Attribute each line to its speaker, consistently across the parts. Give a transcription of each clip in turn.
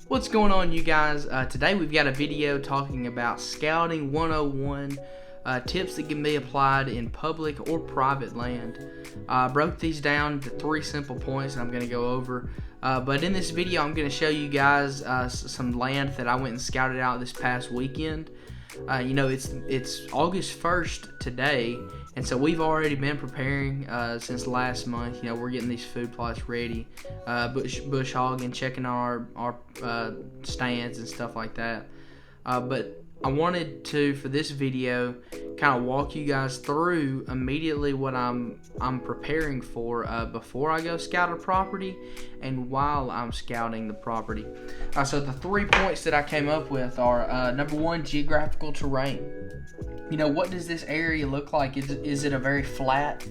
Speaker 1: What's going on, you guys? Today we've got a video talking about Scouting 101, tips that can be applied in public or private land. I broke these down to 3 simple points that I'm going to go over. But in this video I'm going to show you guys some land that I went and scouted out this past weekend. It's August 1st today, and so we've already been preparing since last month. We're getting these food plots ready, bush hogging, checking on our stands and stuff like that. But I wanted to, for this video, kind of walk you guys through immediately what I'm preparing for before I go scout a property and while I'm scouting the property. So the 3 points that I came up with are number 1, geographical terrain. What does this area look like? Is it a very flat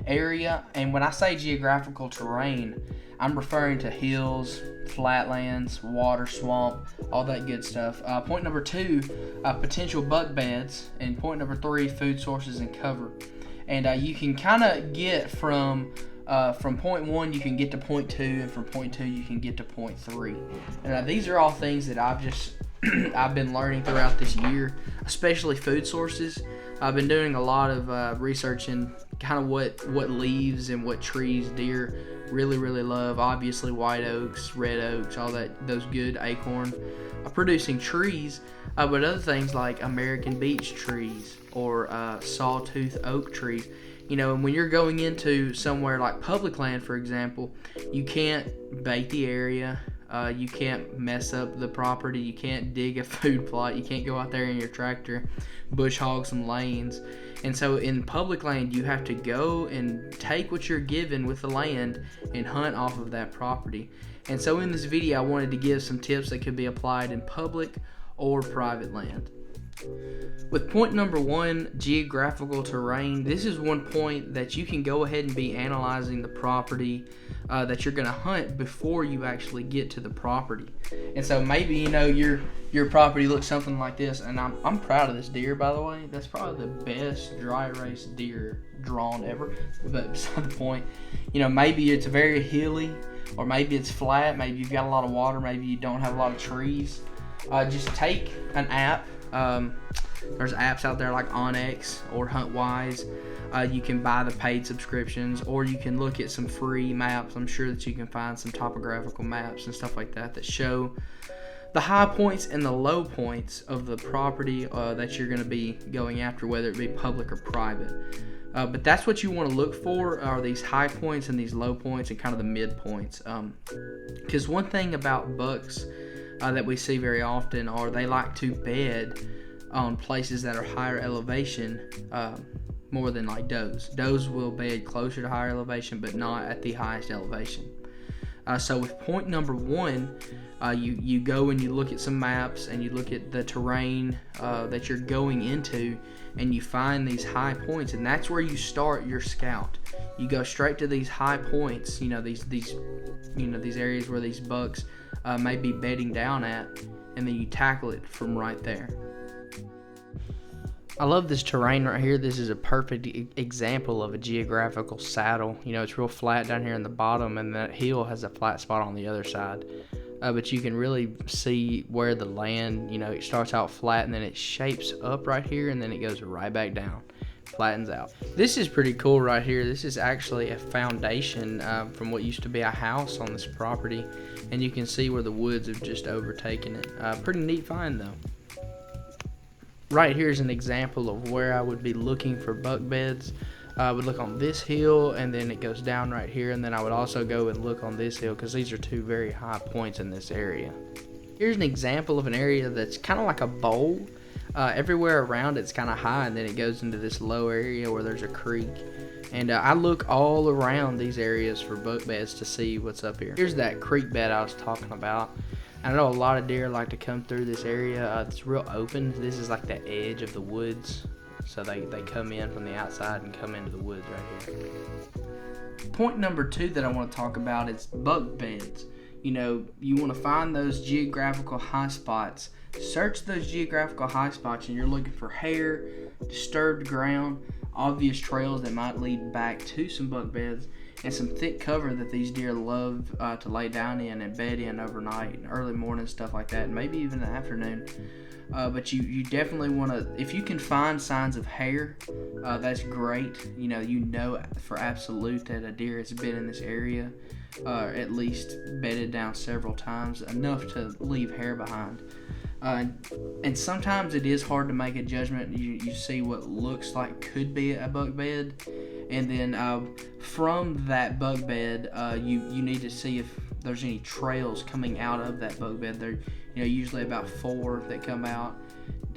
Speaker 1: area? And when I say geographical terrain, I'm referring to hills, flatlands, water, swamp, all that good stuff. Point number 2, potential buck beds, and point number 3, food sources and cover. And you can kind of get from point 1 you can get to point 2, and from point 2 you can get to point 3. And these are all things that I've been learning throughout this year, especially food sources. I've been doing a lot of research in kind of what leaves and what trees deer really love. Obviously white oaks, red oaks, all those good acorn producing trees, but other things like American beech trees or sawtooth oak trees. And when you're going into somewhere like public land, for example, you can't bait the area. You can't mess up the property. You can't dig a food plot. You can't go out there in your tractor, bush hog some lanes. And so in public land, you have to go and take what you're given with the land and hunt off of that property. And so in this video, I wanted to give some tips that could be applied in public or private land. With point number 1, geographical terrain, this is one point that you can go ahead and be analyzing the property that you're going to hunt before you actually get to the property. And so maybe your property looks something like this, and I'm proud of this deer, by the way. That's probably the best dry erase deer drawn ever, but beside the point. Maybe it's very hilly, or maybe it's flat, maybe you've got a lot of water, maybe you don't have a lot of trees. Just take an app. There's apps out there like OnX or HuntWise. You can buy the paid subscriptions, or you can look at some free maps. I'm sure that you can find some topographical maps and stuff like that show the high points and the low points of the property that you're going to be going after, whether it be public or private. But that's what you want to look for, are these high points and these low points and kind of the mid points. Because one thing about bucks that we see very often are they like to bed on places that are higher elevation more than like does. Does will bed closer to higher elevation, but not at the highest elevation. So with point number 1, you go and you look at some maps and you look at the terrain that you're going into, and you find these high points, and that's where you start your scout. You go straight to these high points, these areas where these bucks may be bedding down at, and then you tackle it from right there. I love this terrain right here. This is a perfect example of a geographical saddle. It's real flat down here in the bottom, and that hill has a flat spot on the other side. But you can really see where the land, it starts out flat and then it shapes up right here, and then it goes right back down, flattens out. This is pretty cool right here. This is actually a foundation from what used to be a house on this property, and you can see where the woods have just overtaken it. Pretty neat find though. Right here is an example of where I would be looking for buck beds. I would look on this hill, and then it goes down right here, and then I would also go and look on this hill, because these are 2 very high points in this area. Here's an example of an area that's kind of like a bowl. Everywhere around it's kind of high, and then it goes into this low area where there's a creek. And I look all around these areas for buck beds to see what's up here. Here's that creek bed I was talking about. I know a lot of deer like to come through this area. It's real open. This is like the edge of the woods. So they come in from the outside and come into the woods right here. Point number 2 that I want to talk about is buck beds. You want to find those geographical high spots. Search those geographical high spots, and you're looking for hair, disturbed ground, obvious trails that might lead back to some buck beds. and some thick cover that these deer love to lay down in and bed in overnight, early morning, stuff like that, and maybe even in the afternoon. But you definitely want to, if you can find signs of hair, that's great. You know for absolute that a deer has been in this area, at least bedded down several times, enough to leave hair behind. And sometimes it is hard to make a judgment. You see what looks like could be a buck bed, and then from that buck bed, you need to see if there's any trails coming out of that buck bed. There, usually about 4 that come out,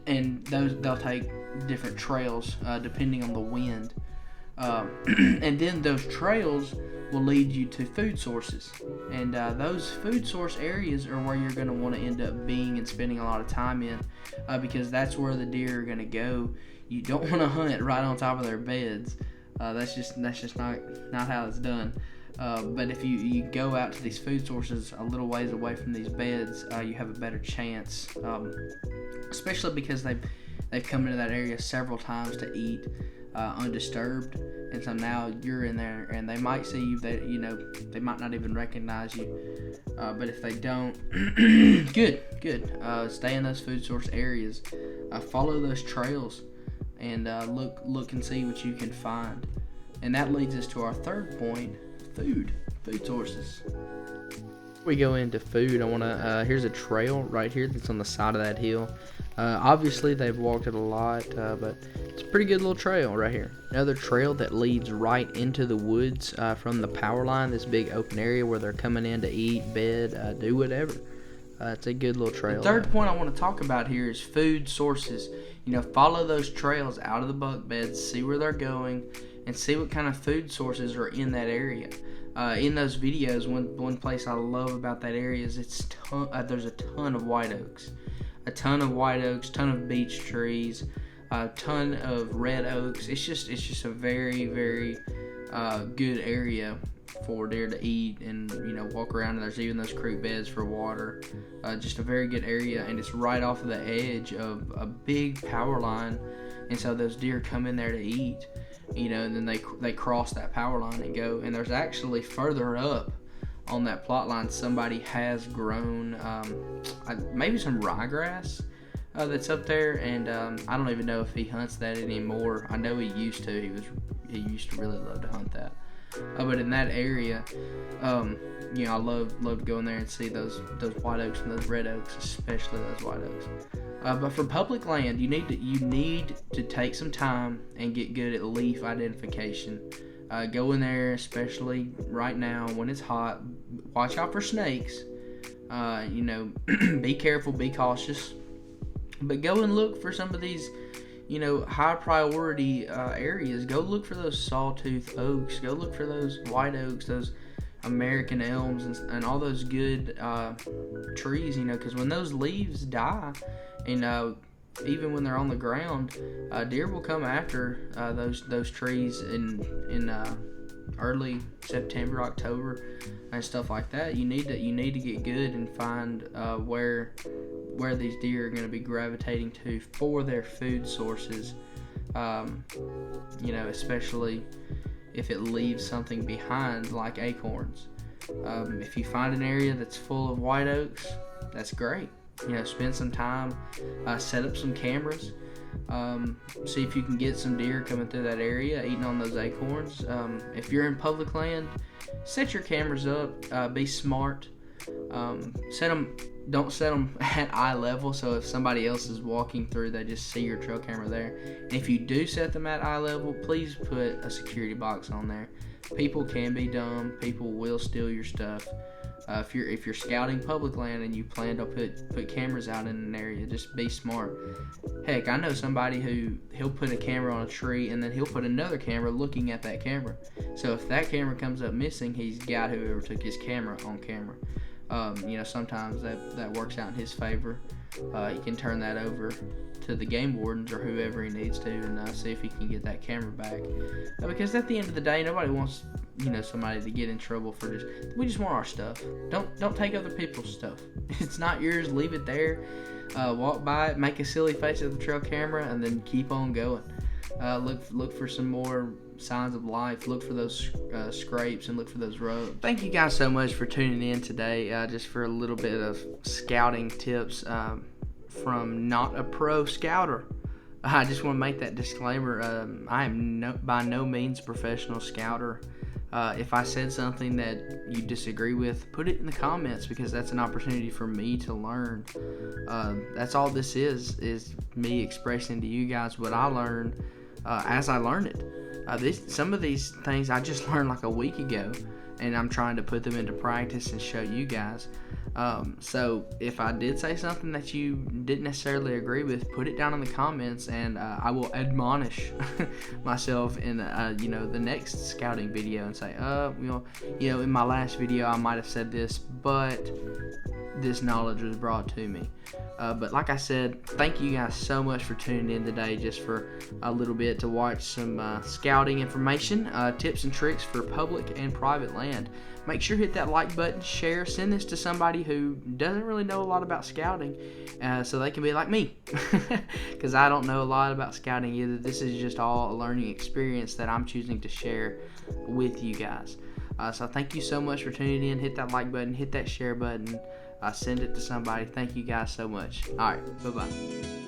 Speaker 1: and they'll take different trails depending on the wind, and then those trails will lead you to food sources, and those food source areas are where you're going to want to end up being and spending a lot of time in, because that's where the deer are going to go. You don't want to hunt right on top of their beds. That's just not how it's done. But if you go out to these food sources a little ways away from these beds, you have a better chance, especially because they've come into that area several times to eat undisturbed, and so now you're in there and they might see you. They might not even recognize you, but if they don't, good. Stay in those food source areas, follow those trails, and look and see what you can find. And that leads us to our third point: food sources. Before we go into food, I want to here's a trail right here that's on the side of that hill. Obviously they've walked it a lot, but it's a pretty good little trail right here. Another trail that leads right into the woods from the power line, this big open area where they're coming in to eat, bed, do whatever. It's a good little trail. The third point I want to talk about here is food sources. Follow those trails out of the buck beds, see where they're going, and see what kind of food sources are in that area. In those videos, one place I love about that area is there's a ton of white oaks. Ton of beech trees, a ton of red oaks. It's just a very, very good area for deer to eat and walk around. And there's even those creek beds for water. Just a very good area, and it's right off of the edge of a big power line, and so those deer come in there to eat. And then they cross that power line and go. And there's actually further up on that plot line, somebody has grown maybe some ryegrass that's up there, and I don't even know if he hunts that anymore. I know he used to. He used to really love to hunt that. But in that area, I love going there and see those white oaks and those red oaks, especially those white oaks. But for public land, you need to take some time and get good at leaf identification. Go in there, especially right now when it's hot. Watch out for snakes. Be careful, be cautious. But go and look for some of these, high priority areas. Go look for those sawtooth oaks. Go look for those white oaks, those American elms, and all those good trees. Because when those leaves die, and even when they're on the ground, deer will come after those trees in early September, October, and stuff like that. You need to get good and find where these deer are going to be gravitating to for their food sources. Especially if it leaves something behind like acorns. If you find an area that's full of white oaks, that's great. Spend some time, set up some cameras, see if you can get some deer coming through that area eating on those acorns. If you're in public land, set your cameras up, be smart, don't set them at eye level, so if somebody else is walking through, they just see your trail camera there. And if you do set them at eye level, please put a security box on there. People can be dumb, people will steal your stuff. If you're scouting public land and you plan to put cameras out in an area, just be smart. Heck, I know somebody he'll put a camera on a tree and then he'll put another camera looking at that camera. So if that camera comes up missing, he's got whoever took his camera on camera. Sometimes that works out in his favor. He can turn that over to the game wardens or whoever he needs to, and see if he can get that camera back. Because at the end of the day, nobody wants somebody to get in trouble for we just want our stuff. Don't take other people's stuff. It's not yours. Leave it there. Walk by it, make a silly face at the trail camera, and then keep on going. Look for some more signs of life. Look for those scrapes and look for those rubs. Thank you guys so much for tuning in today, just for a little bit of scouting tips from not a pro scouter. I just want to make that disclaimer. I am by no means a professional scouter. If I said something that you disagree with, put it in the comments, because that's an opportunity for me to learn. That's all this is me expressing to you guys what I learned as I learned it. Some of these things I just learned like a week ago, and I'm trying to put them into practice and show you guys. So if I did say something that you didn't necessarily agree with, put it down in the comments, and I will admonish myself in the next scouting video and say, in my last video I might have said this, but this knowledge was brought to me. But like I said, thank you guys so much for tuning in today, just for a little bit to watch some scouting information, tips and tricks for public and private land. Make sure to hit that like button, share, send this to somebody who doesn't really know a lot about scouting, so they can be like me, because I don't know a lot about scouting either. This is just all a learning experience that I'm choosing to share with you guys. So thank you so much for tuning in. Hit that like button, hit that share button, send it to somebody. Thank you guys so much. All right, bye-bye.